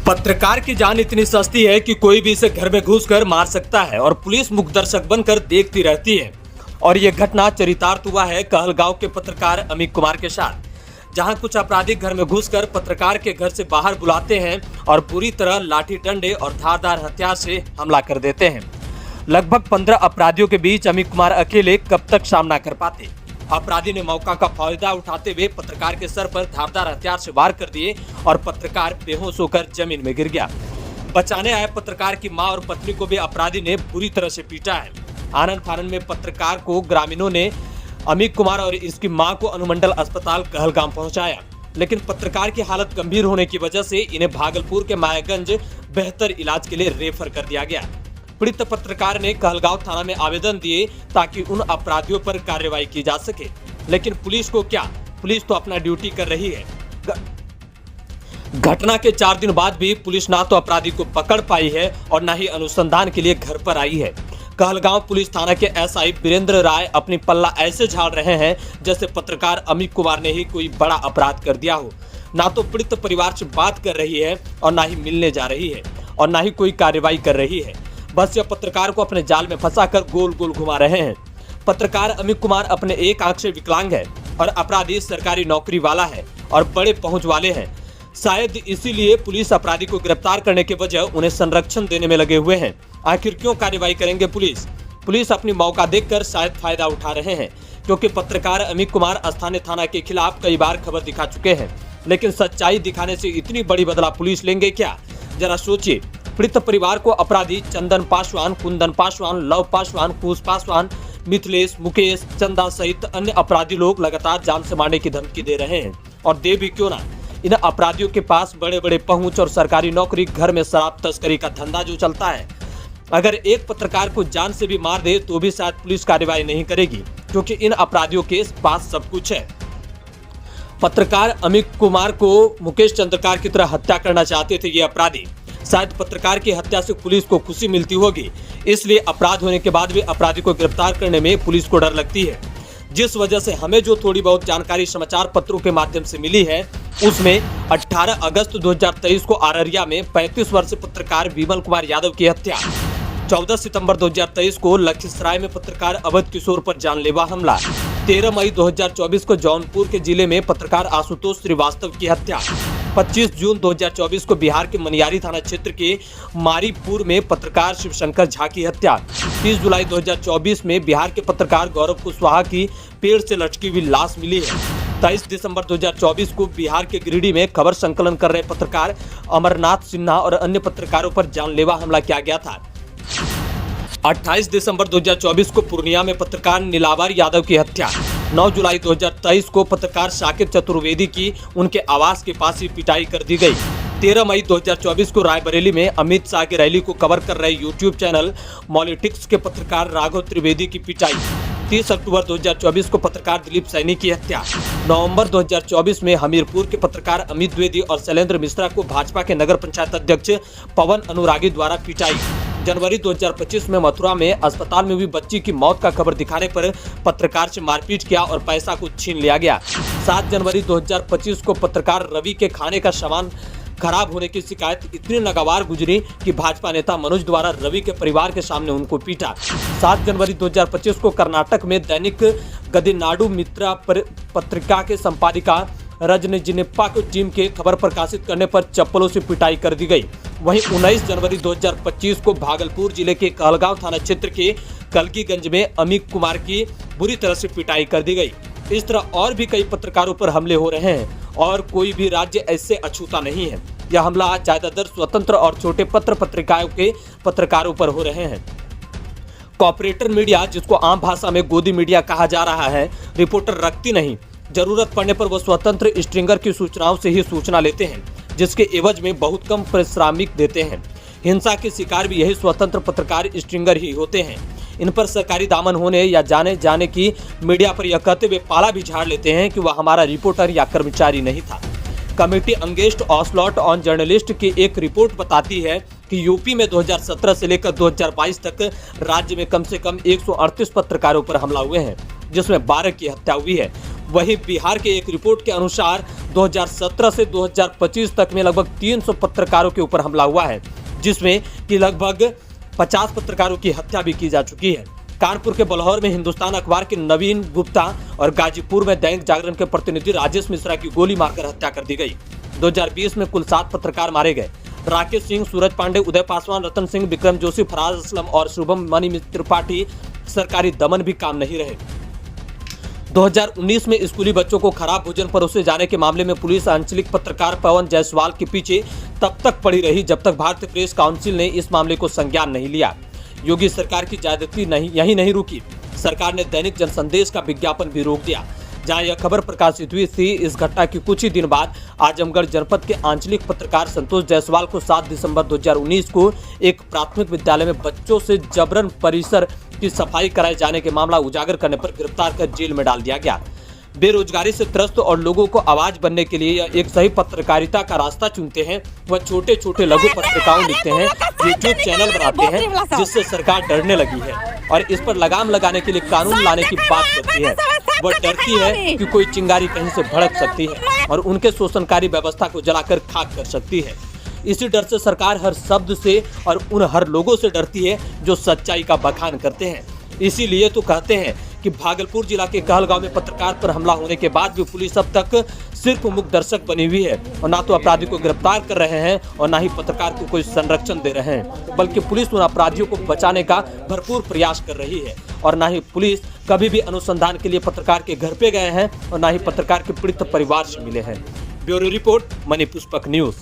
पत्रकार की जान इतनी सस्ती है कि कोई भी इसे घर में घुसकर मार सकता है और पुलिस मुखदर्शक बनकर देखती रहती है। और ये घटना चरितार्थ हुआ है कहलगांव के पत्रकार अमित कुमार के साथ, जहां कुछ अपराधी घर में घुसकर पत्रकार के घर से बाहर बुलाते हैं और पूरी तरह लाठी डंडे और धारदार हथियार से हमला कर देते हैं। लगभग 15 अपराधियों के बीच अमित कुमार अकेले कब तक सामना कर पाते। अपराधी ने मौका का फायदा उठाते हुए पत्रकार के सर पर धारदार हथियार से वार कर दिए और पत्रकार बेहोश होकर जमीन में गिर गया। बचाने आए पत्रकार की मां और पत्नी को भी अपराधी ने बुरी तरह से पीटा है। आनंद फानन में पत्रकार को ग्रामीणों ने अमित कुमार और इसकी मां को अनुमंडल अस्पताल कहलगांव पहुंचाया, लेकिन पत्रकार की हालत गंभीर होने की वजह से इन्हें भागलपुर के मायागंज बेहतर इलाज के लिए रेफर कर दिया गया। पीड़ित पत्रकार ने कहलगांव थाना में आवेदन दिए ताकि उन अपराधियों पर कार्रवाई की जा सके, लेकिन पुलिस को क्या, पुलिस तो अपना ड्यूटी कर रही है। घटना के 4 दिन बाद भी पुलिस ना तो अपराधी को पकड़ पाई है और ना ही अनुसंधान के लिए घर पर आई है। कहलगांव पुलिस थाना के एसआई वीरेंद्र राय अपनी पल्ला ऐसे झाड़ रहे हैं जैसे पत्रकार अमित कुमार ने ही कोई बड़ा अपराध कर दिया हो। ना तो पीड़ित परिवार से बात कर रही है और ना ही मिलने जा रही है और ना ही कोई कार्रवाई कर रही है। बस यह पत्रकार को अपने जाल में फंसाकर गोल गोल घुमा रहे हैं। पत्रकार अमित कुमार अपने एक आंख से विकलांग है और अपराधी सरकारी नौकरी वाला है और बड़े पहुंच वाले हैं। शायद इसीलिए पुलिस अपराधी को गिरफ्तार करने के बजाय उन्हें संरक्षण देने में लगे हुए हैं। आखिर क्यों कार्रवाई करेंगे पुलिस अपनी मौका देखकर शायद फायदा उठा रहे हैं, क्योंकि पत्रकार अमित कुमार स्थानीय थाना के खिलाफ कई बार खबर दिखा चुके हैं, लेकिन सच्चाई दिखाने से इतनी बड़ी बदला पुलिस लेंगे क्या? जरा सोचिए। पीड़ित परिवार को अपराधी चंदन पासवान, कुंदन पासवान, लव पासवान, कुश पासवान, मिथिलेश, मुकेश, चंदा सहित अन्य अपराधी लोग लगातार जान से मारने की धमकी दे रहे हैं। और दे भी क्यों ना, इन अपराधियों के पास बड़े बड़े पहुंच और सरकारी नौकरी, घर में शराब तस्करी का धंधा जो चलता है। अगर एक पत्रकार को जान से भी मार दे तो भी शायद पुलिस कार्रवाई नहीं करेगी, क्योंकि इन अपराधियों के पास सब कुछ है। पत्रकार अमित कुमार को मुकेश चंद्रकार की तरह हत्या करना चाहते थे ये अपराधी। शायद पत्रकार की हत्या से पुलिस को खुशी मिलती होगी, इसलिए अपराध होने के बाद भी अपराधी को गिरफ्तार करने में पुलिस को डर लगती है। जिस वजह से हमें जो थोड़ी बहुत जानकारी समाचार पत्रों के माध्यम से मिली है, उसमें 18 अगस्त 2023 को अररिया में 35 वर्षीय पत्रकार विमल कुमार यादव की हत्या, 14 सितंबर 2023 को लखीसराय में पत्रकार अवध किशोर पर जानलेवा हमला, 13 मई 2024 को जौनपुर के जिले में पत्रकार आशुतोष श्रीवास्तव की हत्या, 25 जून 2024 को बिहार के मनियारी थाना क्षेत्र के मारीपुर में पत्रकार शिवशंकर झा की हत्या, 30 जुलाई 2024 में बिहार के पत्रकार गौरव कुशवाहा की पेड़ से लटकी हुई लाश मिली है, 23 दिसंबर 2024 को बिहार के गिरिडीह में खबर संकलन कर रहे पत्रकार अमरनाथ सिन्हा और अन्य पत्रकारों पर जानलेवा हमला किया गया था। 28 दिसंबर 2024 को पूर्णिया में पत्रकार नीलावर यादव की हत्या, 9 जुलाई 2023 को पत्रकार साकेत चतुर्वेदी की उनके आवास के पास ही पिटाई कर दी गई, 13 मई 2024 को रायबरेली में अमित शाह की रैली को कवर कर रहे यूट्यूब चैनल मॉलिटिक्स के पत्रकार राघव त्रिवेदी की पिटाई, 30 अक्टूबर 2024 को पत्रकार दिलीप सैनी की हत्या, नवंबर 2024 में हमीरपुर के पत्रकार अमित द्विवेदी और शैलेंद्र मिश्रा को भाजपा के नगर पंचायत अध्यक्ष पवन अनुरागी द्वारा पिटाई, जनवरी 2025 में मथुरा में अस्पताल में हुई बच्ची की मौत का खबर दिखाने पर पत्रकार से मारपीट किया और पैसा को छीन लिया गया। 7 जनवरी 2025 को पत्रकार रवि के खाने का सामान खराब होने की शिकायत इतनी नागवार गुजरी कि भाजपा नेता मनोज द्वारा रवि के परिवार के सामने उनको पीटा। 7 जनवरी 2025 को कर्नाटक में दैनिक गदिनाडु मित्रा पत्रिका के संपादिका रजनी जिनेप्पा को टीम के खबर प्रकाशित करने पर चप्पलों से पिटाई कर दी गई। वहीं 19 जनवरी 2025 को भागलपुर जिले के कहलगांव थाना क्षेत्र के कलकीगंज में अमित कुमार की बुरी तरह से पिटाई कर दी गई। इस तरह और भी कई पत्रकारों पर हमले हो रहे हैं और कोई भी राज्य ऐसे अछूता नहीं है। यह हमला ज्यादातर स्वतंत्र और छोटे पत्रिकाओं के पत्रकारों पर हो रहे हैं। कॉर्पोरेटर मीडिया, जिसको आम भाषा में गोदी मीडिया कहा जा रहा है, रिपोर्टर रखती नहीं। जरूरत पड़ने पर वो स्वतंत्र स्ट्रिंगर की सूचनाओं से ही सूचना लेते हैं, जिसके एवज में बहुत कम पारिश्रमिक देते हैं। हिंसा के शिकार भी यही स्वतंत्र पत्रकार स्ट्रिंगर ही होते हैं। इन पर सरकारी दामन होने या जाने की मीडिया पर यह कहते हुए पाला भी झाड़ लेते हैं कि वह हमारा रिपोर्टर या कर्मचारी नहीं था। कमेटी अंगेस्ट ऑसलॉट ऑन जर्नलिस्ट की एक रिपोर्ट बताती है कि यूपी में 2017 से लेकर 2022 तक राज्य में कम से कम 138 पत्रकारों पर हमला हुए हैं, जिसमें 12 की हत्या हुई है। वहीं बिहार के एक रिपोर्ट के अनुसार 2017 से 2025 तक में लगभग 300 पत्रकारों के ऊपर हमला हुआ है, जिसमें कि लगभग 50 पत्रकारों की हत्या भी की जा चुकी है। कानपुर के बलौर में हिंदुस्तान अखबार के नवीन गुप्ता और गाजीपुर में दैनिक जागरण के प्रतिनिधि राजेश मिश्रा की गोली मारकर हत्या कर दी गई। 2020 में कुल 7 पत्रकार मारे गए। राकेश सिंह, सूरज पांडे, उदय पासवान, रतन सिंह, विक्रम जोशी, फराज असलम और शुभम मणि त्रिपाठी सरकारी दमन भी काम नहीं रहे। 2019 में स्कूली बच्चों को खराब भोजन परोसे जाने के मामले में पुलिस आंचलिक पत्रकार पवन जायसवाल के पीछे तब तक पड़ी रही जब तक भारतीय प्रेस काउंसिल ने इस मामले को संज्ञान नहीं लिया। योगी सरकार की ज्यादती यही नहीं रुकी, सरकार ने दैनिक जनसंदेश का विज्ञापन भी रोक दिया। जहां यह खबर प्रकाशित हुई थी, इस घटना के कुछ ही दिन बाद आजमगढ़ जनपद के आंचलिक पत्रकार संतोष जायसवाल को 7 दिसंबर 2019 को एक प्राथमिक विद्यालय में बच्चों से जबरन परिसर की सफाई कराए जाने के मामला उजागर करने पर गिरफ्तार कर जेल में डाल दिया गया। बेरोजगारी से त्रस्त और लोगों को आवाज बनने के लिए एक सही पत्रकारिता का रास्ता चुनते हैं। वह छोटे छोटे लघु पत्रिकाओं लिखते हैं, यूट्यूब चैनल बनाते हैं, जिससे सरकार डरने लगी है और इस पर लगाम लगाने के लिए कानून लाने की बात करती है। वह डरती है कि कोई चिंगारी कहीं से भड़क सकती है और उनके शोषणकारी व्यवस्था को जलाकर खाक कर सकती है। इसी डर से सरकार हर शब्द से और उन हर लोगों से डरती है जो सच्चाई का बखान करते हैं। इसीलिए तो कहते हैं कि भागलपुर जिला के कहलगांव में पत्रकार पर हमला होने के बाद भी पुलिस अब तक सिर्फ मुख्य दर्शक बनी हुई है और ना तो अपराधी को गिरफ्तार कर रहे हैं और ना ही पत्रकार को कोई संरक्षण दे रहे हैं, बल्कि पुलिस उन अपराधियों को बचाने का भरपूर प्रयास कर रही है। और ना ही पुलिस कभी भी अनुसंधान के लिए पत्रकार के घर पे गए हैं और ना ही पत्रकार के पीड़ित परिवार से मिले हैं। ब्यूरो रिपोर्ट, मणि पुष्पक न्यूज।